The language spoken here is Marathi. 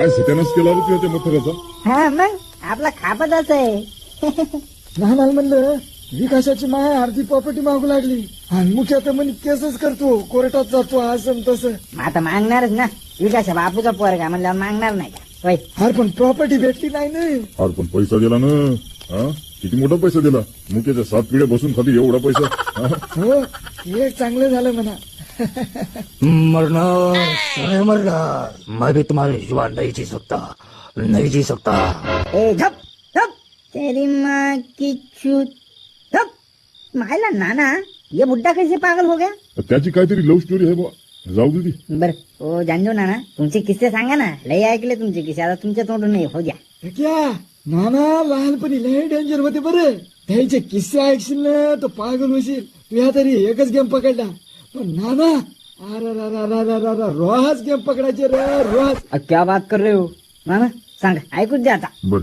काय सत्यानाश केला रे तुझ्या त्या म्हाताऱ्याचा? हा मग आपला खापतच आहे. लहान म्हणलं विकासाची माया अर्धी प्रॉपर्टी मागू लागली आणि मुख्य तर म्हणे केसच करतो, कोर्टात जातो असं तसं. मग आता मागणारच ना, विकास बापूचा पोरगा म्हणल्यावर मागणार नाही का? होय. अरे पण प्रॉपर्टी भेटली नाही ना. अरे पण पैसा दिला ना. हा किती मोठा पैसा दिला. मुख्याच्या 7 पिढ्या बसून खाली एवढा पैसा. हा? हो हे चांगलं झालं म्हणा. मरना मैं मरना, मैं भी तुम्हारे जुआ नहीं जी सकता, नहीं जी सकता. ए झप झप, तेरी माँ की चूत. झप. मायला नाना, ये बुड्ढा कैसे पागल हो गया? त्याची काहीतरी लव्ह स्टोरी आहे बा. जाऊ दे ती. बर ओ जानजो नाना, तुमचे किस्से सांगा ना. लय ऐकले तुमचे किस्से, आता तुमच्या तोंडून नाही हो द्या. हे क्या नाना लहानपणी लय डेंजर होते बरं. त्याचे किस्से ऐकशील ना तो पागल होशील. तुझ्या तरी एकच गेम पकडला, पण नाना अरे रोज गेम पकडायचे रे रोज. क्या बात कर रहे हो नाना, सांगा ऐकूच द्या आता. बर